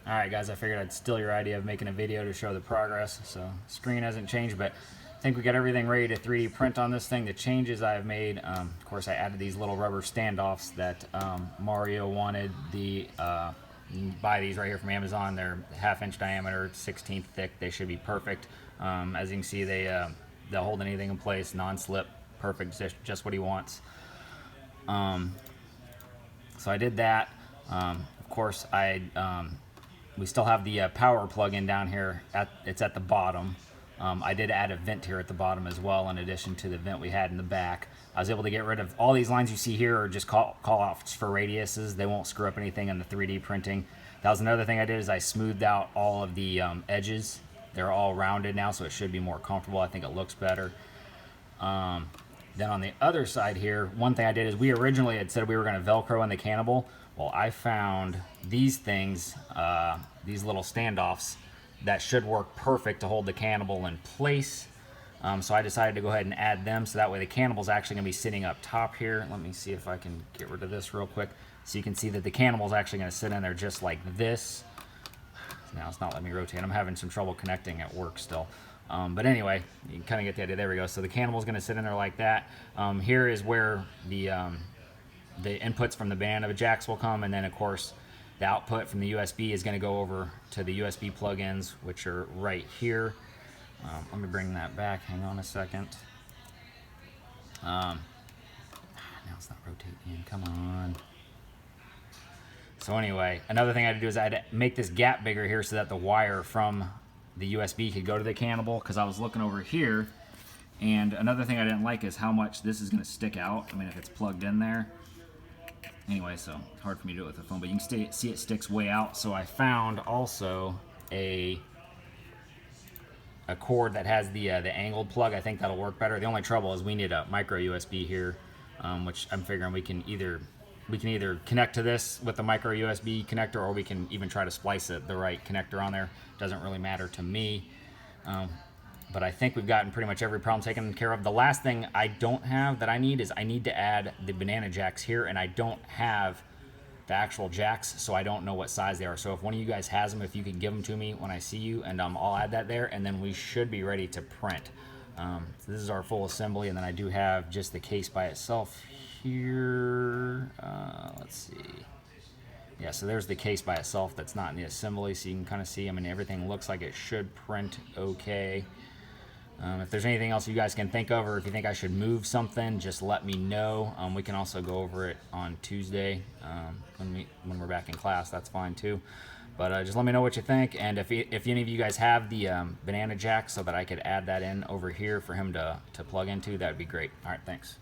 Alright guys, I figured I'd steal your idea of making a video to show the progress. So screen hasn't changed, but I think we got everything ready to 3D print on this thing. The changes I've made, of course I added these little rubber standoffs that Mario wanted. You can buy these right here from Amazon. They're 1/2 inch diameter, 1/16 thick. They should be perfect. As you can see, they'll hold anything in place, non-slip, perfect, just what he wants. So I did that. Of course, we still have the power plug-in down here. It's at the bottom. I did add a vent here at the bottom as well, in addition to the vent we had in the back. I was able to get rid of all these lines you see here are just call-offs for radiuses. They won't screw up anything in the 3D printing. That was another thing I did, is I smoothed out all of the edges. They're all rounded now, so it should be more comfortable. I think it looks better. Then on the other side here, one thing I did is we originally had said we were going to Velcro in the CANbus. Well, I found these things, these little standoffs that should work perfect to hold the CANbus in place. So I decided to go ahead and add them, so that way the CANbus is actually going to be sitting up top here. Let me see if I can get rid of this real quick. So you can see that the CANbus is actually going to sit in there just like this. Now it's not letting me rotate. I'm having some trouble connecting at work still. But anyway, you can kind of get the idea. There we go. So the CANbus is going to sit in there like that. Here is where the inputs from the banana jacks will come, and then of course the output from the USB is going to go over to the USB plugins, which are right here. Let me bring that back. Hang on a second. Now it's not rotating. Come on. So anyway, another thing I had to do is I had to make this gap bigger here so that the wire from the USB could go to the CANbus, because I was looking over here, and another thing I didn't like is how much this is going to stick out. I mean, if it's plugged in there. Anyway, so it's hard for me to do it with the phone, but you can see it sticks way out. So I found also a cord that has the angled plug. I think that'll work better. The only trouble is we need a micro USB here, which I'm figuring we can either connect to this with the micro USB connector, or we can even try to splice it the right connector on there. Doesn't really matter to me. But I think we've gotten pretty much every problem taken care of. The last thing I don't have that I need is I need to add the banana jacks here, and I don't have the actual jacks, so I don't know what size they are. So if one of you guys has them, if you could give them to me when I see you, and I'll add that there, and then we should be ready to print. So this is our full assembly, and then I do have just the case by itself here. Let's see. Yeah, so there's the case by itself that's not in the assembly, so you can kind of see, I mean, everything looks like it should print okay. If there's anything else you guys can think of, or if you think I should move something, just let me know. We can also go over it on Tuesday when we're back in class. That's fine too. But just let me know what you think, and if any of you guys have the banana jack so that I could add that in over here for him to plug into, that would be great. All right, thanks.